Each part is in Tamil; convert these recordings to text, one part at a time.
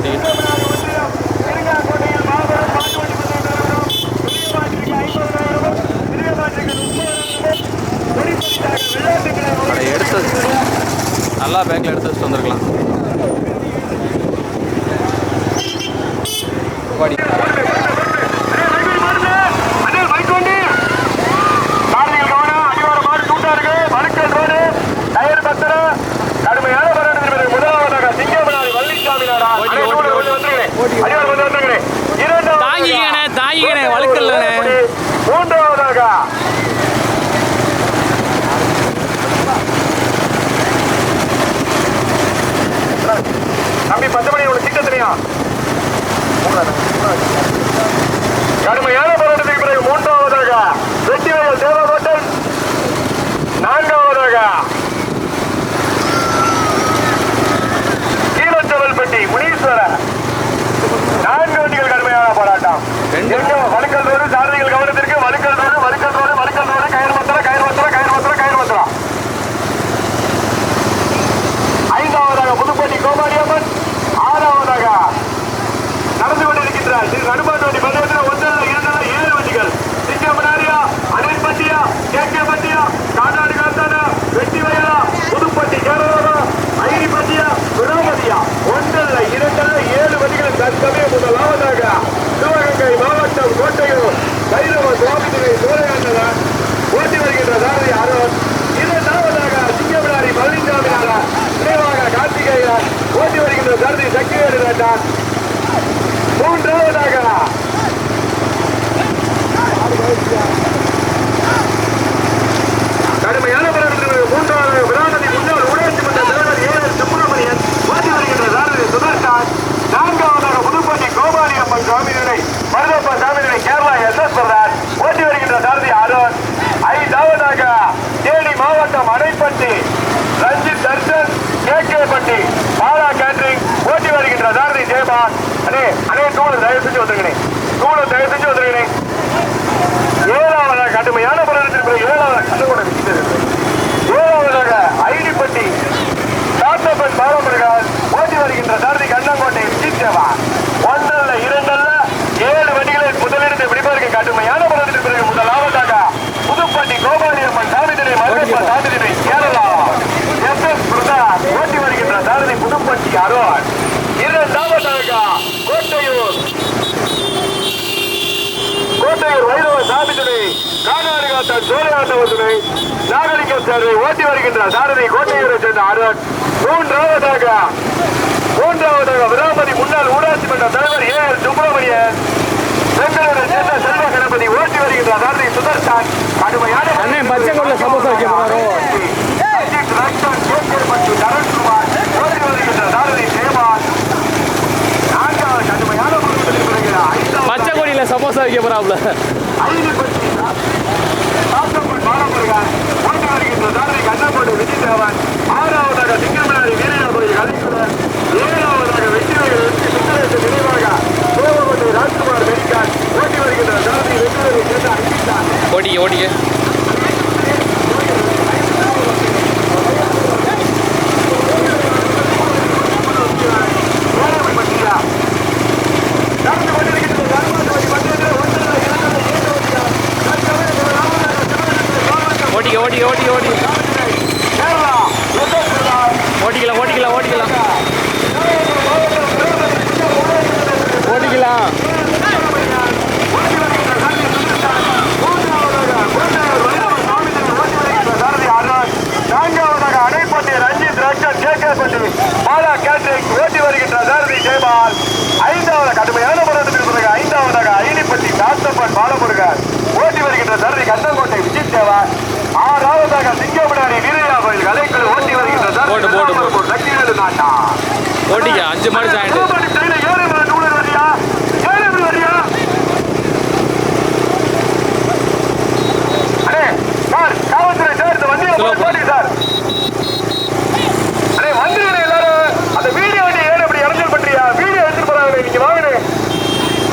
போட்டி. எடுத்து நல்லா பேக்கில் எடுத்து வச்சுட்டு வந்துருக்கலாம். பாடி தாங்கிக்கணே வழுக்கல்ல. மூன்றாவதாக தம்பி 10 மணி உள்ள சீக்கிரம் தெரியும். கடுமையான போராட்டத்துக்கு பிறகு மூன்றாவதாக வெற்றிவேல் தேவகோட்டன், நான்காவதாக கீழச்சவல்பட்டி முனீஸ்வரன். 4 வண்டிகள் கடுமையான போராட்டம். வழுக்கல் ரோடு சாரதிகள் கவனத்திற்கு. வழுக்கல் ரோடு கயிறு மத்தரா. 5ஆவதாக புதுப்பட்டி கோமாரியம்மன். 6ஆவதாக நடந்து கொண்டிருக்கின்றார் திரு நடுமாட்டு வண்டி பந்தயத்தில் 1 2 7 வண்டிகள். சிங்கமனாரியா, அணைப்பட்டியா, கேகேபட்டியா, காட்டாடு காத்தானா, வெட்டிவயலா, புதுப்பட்டி கேரளா, ஐரிப்பட்டியா, விராமதியா, 1 2 7 வண்டிகள் தற்சமயம் முதலாவதாக சிவகங்கை மாவட்டம் கோட்டையூர் பைரவ சுவாமித்துறை சோழையாண்டவர் ஓட்டி வருகின்ற சாரதி அருண். 2ஆவதாக சிங்கமனாரி பழனிசாமி நாடார் நினைவாக கார்த்திகேயன் ஓட்டி வருகின்ற சாரதி சக்திவேலு நாட்டார். 3ஆவதாக கடுமையான போராட்டத்தில் 3ஆவதாக விராமதி முன்னாள் ஊராட்சி மன்ற தலைவர் ஏஎல் சுப்பிரமணியன் ஓட்டி வருகின்ற சாரதி சுதர்ஷன். 4ஆவதாக புதுப்பட்டி கோபாலியம்மன் சாமிநிலை மருதப்ப சாமிநிலை கேரளா எஸ்.எஸ். பிரதான் ஓட்டி வருகின்ற சாரதி அருண். 5ஆவதாக தேனி மாவட்டம் அணைப்பட்டி ரஞ்சித் தர்ஷன் கேகேபட்டி பாலா கேட்டரிங் ஓட்டி வருகின்ற சாரதி ஜெயபான். அண்ணே தூளை தயவு செஞ்சு வந்துருக்கேன். 7ஆவதாக கடுமையான போராட்டத்திற்கு பிறகு 7ஆவதாக ஐடிப்பட்டி சாத்தப்பன் பாலமுருகன் ஓட்டி வருகின்ற சாரதி கண்ணங்கோட்டை விஜித் தேவா. 1 2 7 வண்டிகளில் முதலிடத்தை பிடிப்பதற்கு கடுமையான போராட்டத்திற்கு பிறகு முதலாவதாக புதுப்பட்டி கோபாலியம்மன் சாமிதிரை மருதப்ப சாமிதிரை கேரளா எஸ்.எஸ். பிரதான் ஓட்டி வருகின்ற சாரதி புதுப்பட்டி அருண். 2ஆவதாக கோட்டையூர் வைரவ சாமித்துறை கானாடு காத்தான் சோழையாண்டவர்களை நாகரிகம் சாரதி ஓட்டி வருகின்ற சாரதி கோட்டையூரை சேர்ந்த அருண். 3ஆவதாக விராமதி முன்னாள் ஊராட்சி மன்ற தலைவர் ஏஎல் சுப்பிரமணியன் பெங்களூரை சேர்ந்த செல்வ கணபதி ஓட்டி வருகின்ற சாரதி சுதர்ஷன். கடுமையான சமோசா நரண்குமார் ஓட்டி வருகின்ற சாரதி தேவான். 4ஆவது கடுமையான பச்சை கொடியில சமோசா வைக்க போறாப்ல. ஐடிப்பட்டி சாத்தப்பன் பாலமுருகன் ஓட்டி வருகின்ற சாரதி கண்ணங்கோட்டை விஜய் தேவன். 6ஆவதாக சிங்கமனாரி வீரயா கோயில் கலைஞர். 7ஆவதாக வெற்றிவேல் சுந்தரேச நினைவாக கோவகோட்டை ராஜ்குமார் மெடிக்கான் ஓட்டி வருகின்ற சாரதி வெற்றிவேலை சேர்ந்த அங்கிதா. ஓடிக்க ஓடிக்கலாம். பாலா கேட்டரிங் ஓட்டி வருகின்ற சாரதி ஜெயபால். 5ஆவது கடுமையான போராட்டத்திற்கு பிறகு 5ஆவதாக ஐடிப்பட்டி சாத்தப்பன் பாலமுருகன் ஓட்டி வருகின்ற சாரதி கண்ணங்கோட்டை விஜய் தேவன். 6ஆவதாக சிங்கமனாரி வீரயா கோயில் கலைக்குழு ஓட்டி வருகின்ற சாரதி சக்திவேலு நாட்டா. ஓட்டிக்க 5 மாடு சாயிட்டு காவல்துறை சார் இந்த வண்டியை போட்டி சார். அடே வந்துருங்க எல்லாரும். அந்த வீடியோ வண்டி ஏன் அப்படி இறஞ்சல் பண்றியா? வீடியோ எடுத்துட்டு போறாங்க. நீங்க வாங்க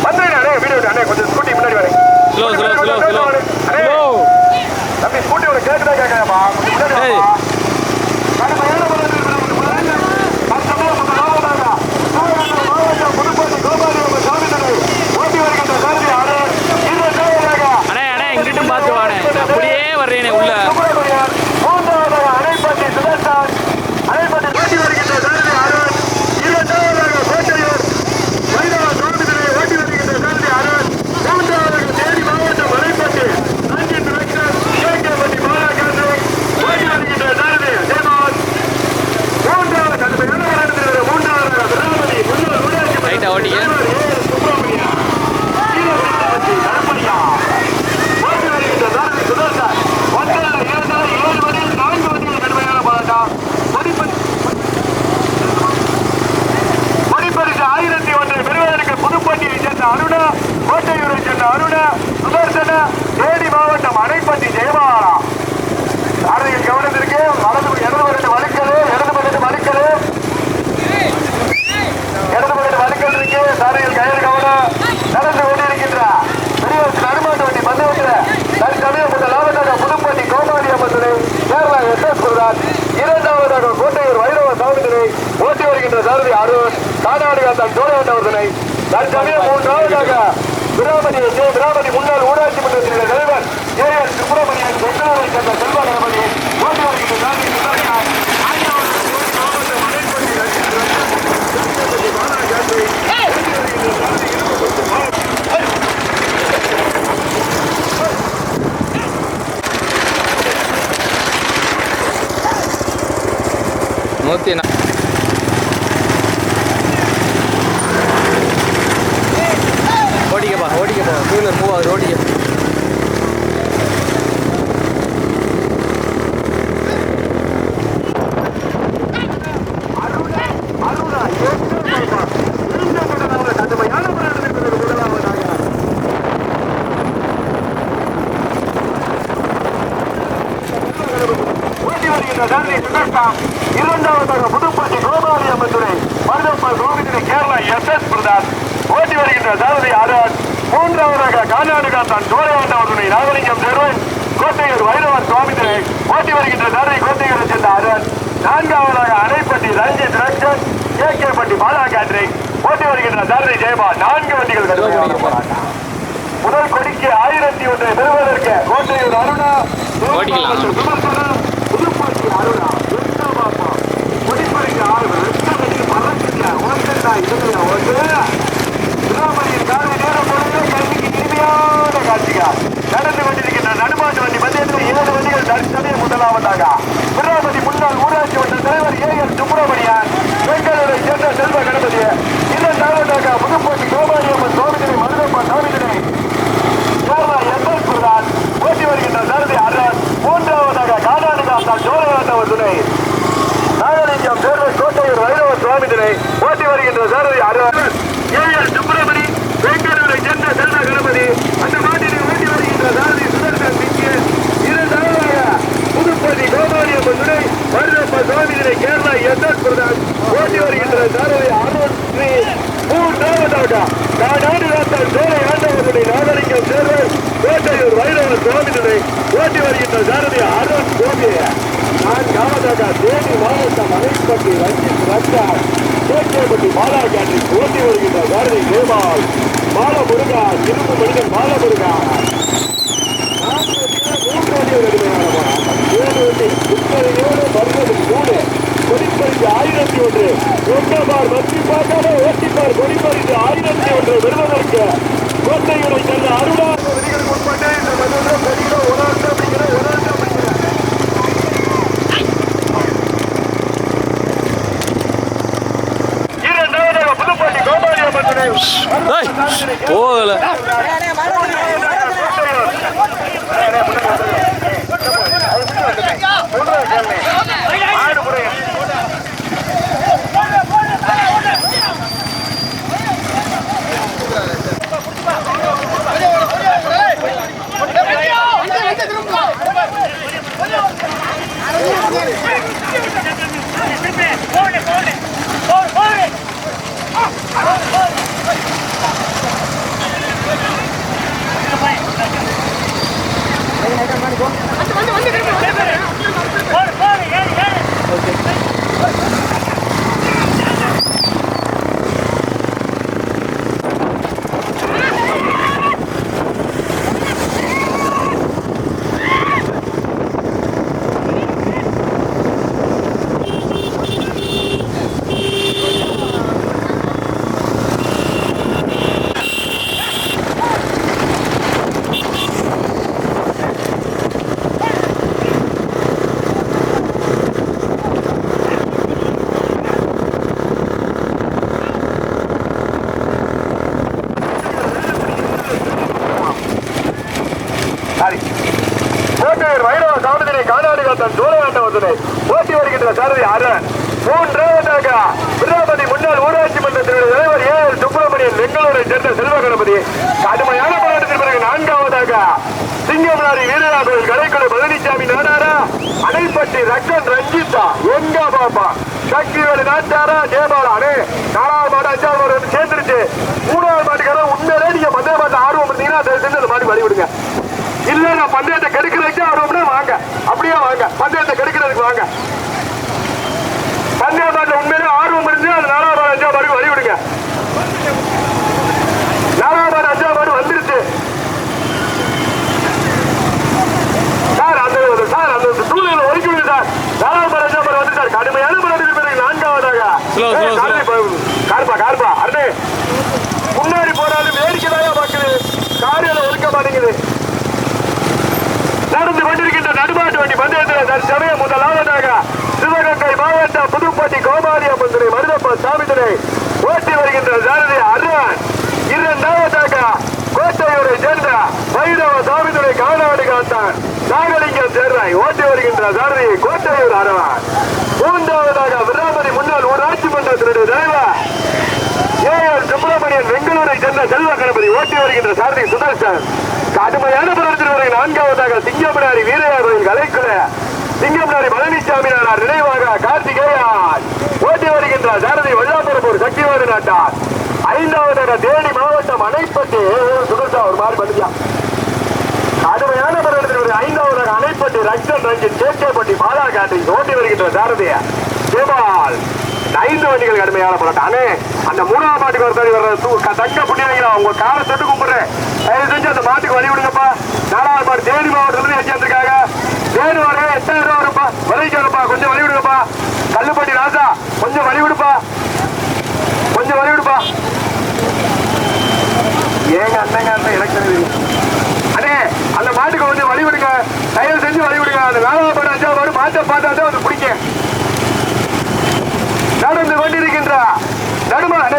வந்துருங்க. அண்ணே வீடியோ அண்ணே கொஞ்சம் ஸ்கூட்டி முன்னாடி வரேன். தம்பி ஸ்கூட்டியோட கேட்டுதான் கேட்கறாமா கொஞ்சம் முன்னாடி வாமா. கடுமையான சேர்ந்த அருணா சுதர்சன தேனி மாவட்டம் அணைப்பட்டி ஜெயபாலா சாரதிகள் கவனத்திற்கு வலது இடது பக்கத்து வழுக்கல் இருக்கு சாரதிகள் கயிறு கவனம் நடந்து கொண்டிருக்கின்ற பெரியவருக்கு நடுமாட்டு வண்டி பந்தயத்தில் தற்சமயம் முதலாவதாக புதுப்பட்டி கோமாளி அம்மன் கேரளா எஸ் பிரதான் இரண்டாவதாக கோட்டையூர் வைரவ சாமித்தினை ஓட்டி வருகின்ற சாரதி அருண் கானாடு காத்தான் சோழவந்தவர்தனை தற்சமயம் மூன்றாவதாக பிராமணி முன்னாள் ஊராட்சி மன்றத்தின் தலைவர் ஏஎன் சுப்பிரமணியன் பெங்களூரை சேர்ந்த செல்வ கணபதி ஓட்டி வருகின்ற சாரதி நூற்றி ஓடிக்கப்பா டூ வீலர் மூவ் ஆகுது ஓடிக்க இரண்டாவதாக புதுப்பட்டி கோபாலி அம்மன் துணை மருதப்பா கோவிந்தினை கேரளா எஸ் பிரதான் ஓட்டி வருகின்ற சாரதி அருண் மூன்றாவதாக கானாடு காத்தான் சோழவந்தவர் துணை நாகலிங்கம் தேர்வன் கோட்டையூர் வைரவர் சுவாமித்தினை ஓட்டி வருகின்ற சாரதி கோட்டையூரை சேர்ந்த அருண் நான்காவதாக அணைப்பட்டி ரஞ்சித் ரக்ஷன் கேகேப்பட்டி பாலா கேட்ரிங் ஓட்டி வருகின்ற சாரதி ஜெயபால் 4 வண்டிகள் முதல் கொடிக்கு 1001 பெறுவதற்கு கோட்டையூர் அருணா புதுப்பட்டி அருணா கொடிப்பறிக்கு 6 பறக்குங்க ஓட்டுடா இதுல ஓட்டு திருவாமணியின் காரணி நேரம் பொழுது கல்விக்கு இனிமையான காட்சிகா நடந்து கொண்டிருக்கின்ற நடுமாட்டு வண்டி மத்தியத்தில் 7 வண்டிகள் தற்சமயம் முதலாவதாக திருவாமணி முன்னாள் ஊராட்சி மன்ற தலைவர் ஏஎல் சுப்பிரமணியன் பெங்களூரை சேர்ந்த செல்வ கணபதி இரண்டாவதாக புதுப்பட்டி கோபாலி அம்மன் சுவாமித்தினை மருதப்பா சாமித்தினை கேரளா எஸ் பிரதான் ஓட்டி வருகின்ற சாரதி அருண் மூன்றாவதாக கானாடு காத்தான் சோழவந்தவர் துணை நாகலிங்கம் தேர்தல் கோட்டையூர் வைரவ சுவாமித்தினை ஓட்டி வருகின்ற சாரதி அருண் ஏஎல் சுப்பிரமணி பெங்களூரை சேர்ந்த செல்வ கணபதி அந்த மாட்டினை ஓட்டி வருகின்ற சாரதி சுதர்சன் சிங்கு இரண்டாவதாக புதுப்பட்டி கோமாளி அம்மன் துணை மருதப்பா சுவாமித்தினை கேரளா எஸ் பிரதான் ஓட்டி வருகின்ற சாரதி அருண் ஸ்ரீ மூன்றாவதாக கானாடு காத்தான் சோழ ஆண்டவர்களை நாகலிங்கம் தேர்தல் கோட்டையூர் வைரவ சுவாமித்தினை ஓட்டி வருகின்ற சாரதி அருண் கோபி நான்காவதாக தேனி மாவட்டம் அணைப்பட்டி ரஞ்சித் ரக்ஷன் கேகேப்பட்டி பாலா கேட்ரிங் ஓட்டி வருகின்ற சாரதி ஜெயபால் பாலமுருகா திருப்பு மனிதன் பாலமுருகா 3 கொடிப்பறிந்து 1001 ஒன்றபார் மத்தி பார்க்காம ஓட்டிப்பார் கொடிப்பறிந்து 1001 பெறுவதற்கு கோட்டையூரை சேர்ந்த அருணா விதிகளுக்கு உட்பட்டு இந்த மதுரை கொடிகளை உணர்ந்து அப்படிங்கிற இரண்டாவதாக புதுப்பட்டி கோபாலி அம்மன் போகல கோட்டையூர் வைரவ சாமித்தினை கானாடு காத்தான் சோழவந்தவர்தனை ஓட்டி வருகின்ற சாரதி அருண் மூன்றாவதாக பிராமணி முன்னாள் ஊராட்சி மன்ற தலைவர் ஏஎல் சுப்பிரமணியன் பெங்களூரை சேர்ந்த செல்வ கணபதி கடுமையான போராட்டத்தில் சிங்கமனாரி வீரரா கோயில் கலைக்குழு பழனிசாமி நாடாரா அணைப்பட்டி ரக்கன் ரஞ்சித்தா எங்க பாப்பா சக்திவேலு நாட்டாரா ஜெயபாலா அணே 4வது மாடு 5வது மாடு வந்து சேர்ந்துருச்சு. 3வது மாட்டுக்கார உண்மையிலே நீங்க பந்தய மாட்டு ஆர்வம் இருந்தீங்கன்னா அதை செஞ்சு அந்த மாடு வழி விடுங்க. இல்ல நான் பந்தயத்தை கெடுக்கிறதுக்கு ஆர்வம்னா வாங்க, அப்படியே வாங்க, பந்தயத்தை கெடுக்கிறதுக்கு வாங்க. பந்தய மாட்டுல உண்மையிலே ஆர்வம் இருந்து அது 4வது மாடு 5வது மாடு வழி விடுங்க. 4வது மாடு 5வது மாடு வந்துருச்சு சார். அந்த சூழ்நிலை ஒதுக்கி விடு சார். 4வது மாடு 5வது மாடு வந்து சார் கடுமையான பிறகு 4வதாக கார்பா அண்ணே முன்னாடி போனாலும் வேடிக்கைதான் பாக்குது. காரியில ஒதுக்க மாட்டேங்குது. நடந்து கொண்டிருக்கின்ற நடுமாட்டு வண்டி பந்தயத்தில் தற்சமயம் முதலாவதாக சிவகங்கை மாவட்டம் புதுப்பட்டி கோபாலியம்மன் துணை மருதப்ப சாமி துணை ஓட்டி வருகின்ற சாரதி அருண். 2வதாக கோட்டையூரை சேர்ந்த வைரவ சாமி துணை காணாடு காத்தான் நாகலிங்கம் சேர்ந்தாய் ஓட்டி வருகின்ற சாரதி கோட்டையூர் அருண். 3வதாக விராமதி முன்னாள் ஊராட்சி மன்றத்தினுடைய தலைவர் ஏஆர் சுப்பிரமணியன் பெங்களூரை சேர்ந்த செல்வ கணபதி ஓட்டி வருகின்ற சாரதி சுதர்சன். கடுமையான போராட்டத்தில் வரை 4வதாக சிங்கமனாரி வீரரா கோயில் கலைக்குழு சிங்கமனாரி பழனிசாமி நாடார் நினைவாக கார்த்திகேயன் ஓட்டி வருகின்ற சாரதி வல்லாபுரப்பூர் சக்திவேலு நாட்டார். 5வதாக தேனி மாவட்டம் அணைப்பட்டி சுதர்சா ஒரு மாதிரி பண்ணியா. கடுமையான போராட்டத்தில் வரை 5வதாக அணைப்பட்டி ரக்ஷன் ரஞ்சித் கேட்கப்பட்டி பாலா காட்டி ஓட்டி வருகின்ற சாரதி ஜெயபால். 5 வண்டிகள் கடுமையான போராட்டம். அண்ணே அந்த 3வது மாட்டுக்கு ஒரு வர்ற தங்க புண்ணியங்களா உங்க காரை தொட்டு கும்பிடுறேன். தயவு செஞ்சு அந்த மாட்டுக்கு வழி விடுங்கப்பா. 4வது மாடு தேனி மாவட்டத்துல வச்சிருக்காங்க. தேனி வர 8000 ரூபா வரும்ப்பா. வலிக்காரப்பா கொஞ்சம் வழி விடுங்கப்பா. கல்லுப்பட்டி ராசா கொஞ்சம் வழி விடுப்பா, கொஞ்சம் வழி விடுப்பா. ஏங்க அண்ணங்க அண்ணன் எனக்கு அண்ணே அந்த மாட்டுக்கு கொஞ்சம் வழி விடுங்க. தயவு செஞ்சு வழி விடுங்க. அந்த 4வது மாடு 5வது மாடு மாட்டை பார்த்தா தான் வந்து பிடிக்க. நடந்து கொண்டிருக்கின்ற நடுமாட்டு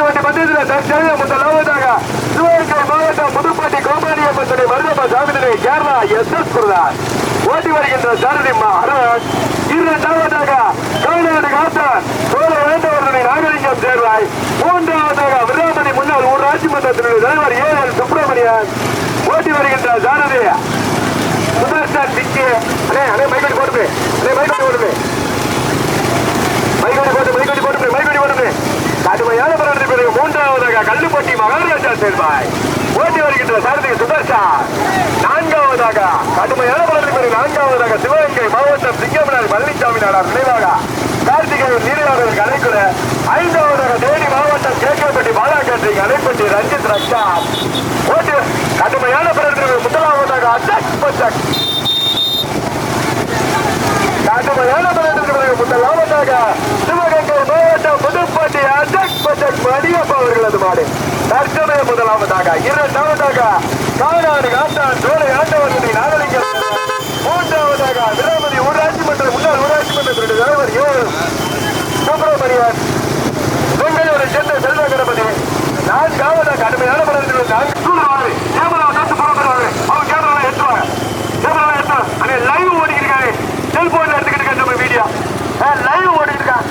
வண்டி பந்தயத்தில் தற்சமயம் முதலாவதாக சிவகங்கை மாவட்டம் புதுப்பட்டி கோபாலியம்மன் துணை மருதப்ப சாமி துணை கேரளா எஸ்.எஸ். பிரதான் ஓட்டி வருகின்ற சாரதி அருண். 2வதாக காணாடு காத்தான் சோழ வேண்டவர்களை நாகலிங்கம் சேர்வாய். 3வதாக விராமதி முன்னாள் ஊராட்சி மன்றத்தினுடைய தலைவர் ஏஆர் சுப்பிரமணியன் ஓட்டி வருகின்ற சாரதி சுதர்சன் சிக்கி. அண்ணே மைக்கடி போடுமே, மைக்கடி போடுமே. கடுமையான போராட்டத்திற்கு பிறகு 3வதாக கல்லுப்பட்டி மகாராஜா சேர்வாய் ஓட்டி வருகின்ற சாரதி சுதர்சன். 4வதாக கடுமையான போராட்டத்திற்கு பிறகு 4வதாக சிவகங்கை மாவட்டம் சிங்கமனாரி பழனிசாமி நாடார் நினைவாக கார்த்திகேயன் நீராளர்கள் கலைக்குழு. 5வதாக தேனி மாவட்டம் கேட்கப்பட்டி பாலாக்காட்சி அணைப்பட்டி ரஞ்சித் ரக்ஷா ஓட்டி கடுமையான போராட்டத்திற்கு 1வதாக அஜக் பஜக் கடுமையான போராட்டத்திற்கு முதலாவதாக சிவகங்கை மாவட்டம் புதுப்பட்டி அஜக் பஜக் மணியப்பா அவர்களது மாடு தற்சமயம் முதலாவதாக. 2வதாக காணாடு காத்தான் சோலை ஆண்டவர்களை நாகலிங்கம். 3வதாக விராமதி ஊராட்சி மன்ற முன்னாள் ஊராட்சி மன்றத்தினுடைய தலைவர் ஏஆர் சுப்பிரமணியன் பெங்களூரை சேர்ந்த செல்வ கணபதி. 4வதாக கடுமையான போராட்டத்தில் லைவ் ஓடிக்கிறாங்க. செல்போன்ல எடுத்துக்கிட்டு நம்ம வீடியோ லைவ் ஓடிட்டு இருக்கான்.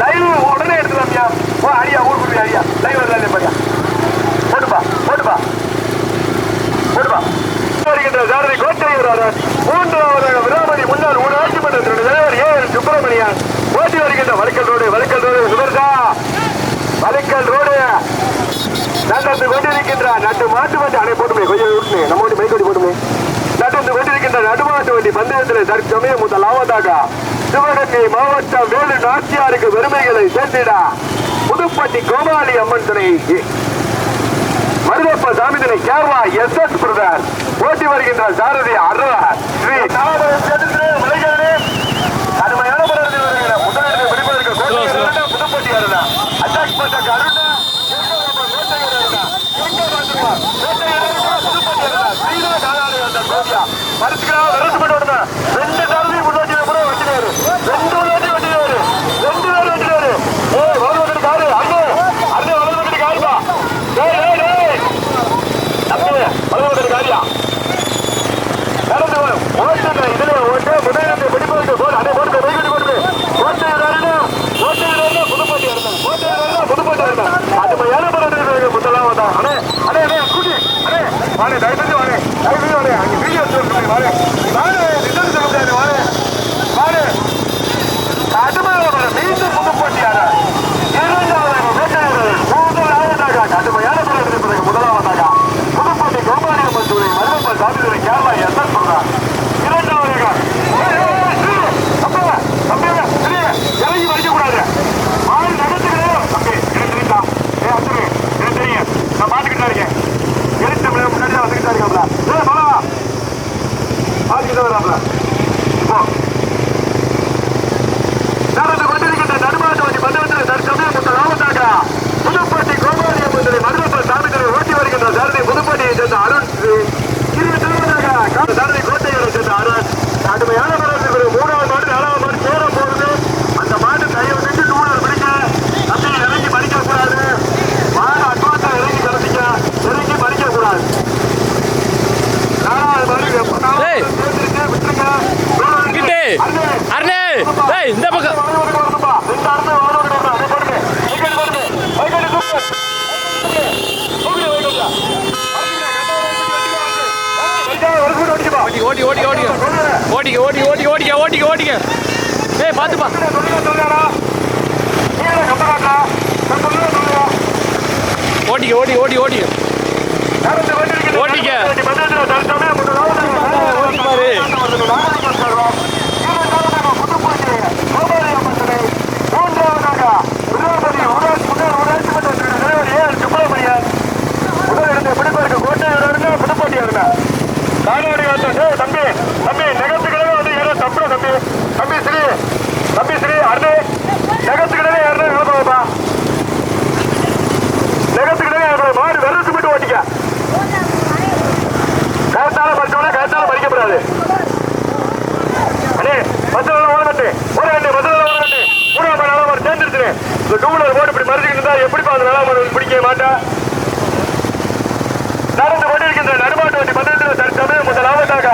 லைவ் உடனே எடுத்துக்கலாமியா. ஓ அடியா ஊருக்கு அடியா லைவ் வரல பாரியா போட்டுப்பா வருகின்ற சாரதி கோட்டையூர் அருண். 3வதாக விராமதி முன்னாள் ஊராட்சி மன்றத்தினுடைய தலைவர் ஏஆர் சுப்பிரமணியன் ஓட்டி வருகின்ற வழுக்கல் ரோடு சுதர்சா வழுக்கல் ரோடு நடந்து கொண்டிருக்கின்ற நட்டு மாட்டு வண்டி அணை போட்டுமே கொஞ்சம் விட்டுமே நம்ம வண்டி மைக் வண்டி போட்டுமே நடந்து கொண்டிருக்கின்ற நடுமாட்டு வண்டி பந்தயத்தில் தற்சமயம் முதலாவதாக சிவகங்கை மாவட்டம் வேலு நாச்சியாருக்கு பெருமைகளை சேர்த்திட புதுப்பட்டி கோபாலி அம்மன் துணை மருதப்ப சாமி துணை கேரளா எஸ்.எஸ். பிரதான் ஓட்டி வருகின்ற சாரதி அருண். கடுமையான முதலிடத்தை பிடிப்பதற்கு புதுப்பட்டி அருணா அஜாக் பஜக் அருண். இதுல ஓட்டு ஏய் இந்த பக்கம் ஓடி ஓடி ஓடி ஓடிக்க ஓடி ஓடி ஓடிக்க ஓடிக்க ஓடிக்க ஏய் பார்த்துப்பா ஓடிக்க ஓடி ஓடி ஓடிக்க ஓடிக்க ஓடிப்பாரு தம்பி தம்பி நெகத்துக்கிடவே வந்து ஏதோ தப்பு தம்பி தம்பி ஸ்ரீ அருண் நெகத்துக்கிடவே யாருன்னா நிலப்பா நெகத்துக்கிடவே மாடு வெறுத்து மட்டும் ஓட்டிக்க கருத்தால பறிச்சோம்னா கருத்தால பறிக்கப்படாது அண்ணே பஸ்ல ஓடமாட்டே ஓடே பஸ்ல ஓடமாட்டே மூணாம் நல்ல மாதிரி சேர்ந்துருச்சு இந்த டூலர் போட்டு இப்படி மறைச்சிக்கிட்டு இருந்தா எப்படிப்பா அந்த நல்ல மாதிரி பிடிக்க மாட்டா நடந்து கொண்டிருக்கின்ற நடுமாட்டு வண்டி பந்தயத்தில் தற்சமயம் முதலாவதாக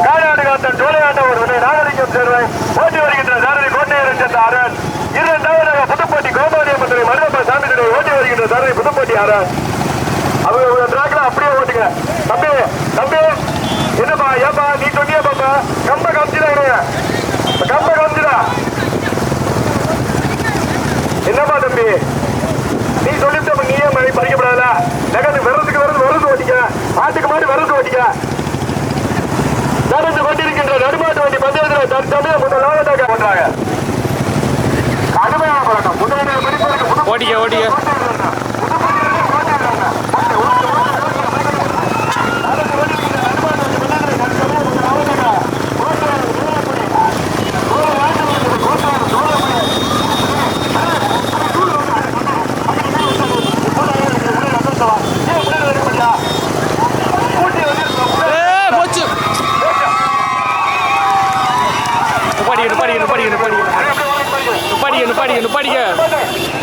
காலாடு காத்தன் ஜோலையாண்ட ஒரு நாகரிகம் சேர்வை ஓட்டி வருகின்ற சாரதி கோட்டையரன் சேர்ந்த அரண் இரண்டாவதாக புதுப்பட்டி கோபாலியம்மன் மருதப்ப சாமி ஓட்டி வருகின்ற சாரதி புதுப்பட்டி அரண் அவங்க டிராக்ல அப்படியே ஓட்டுங்க தம்பி தம்பி என்னப்பா ஏப்பா நீ சொன்னியா பாப்பா கம்ப காமிச்சிடா கம்ப காமிச்சிடா என்னப்பா தம்பி நீ சொல்லிட்டு நீயே பறிக்கப்படாதா நகத்து விரதுக்கு விரது ஓட்டிக்க ஆட்டுக்கு மாட்டு விரது ஓட்டிக்க நடந்து கொண்டிருக்கின்ற நடுமாட்டு வண்டி பந்தயத்தில் தற்சமயம் முதலாவதாக பண்றாங்க கடுமையான பழக்கம் முதலாவது ஓடிக்க ஓடிக்க படிக்க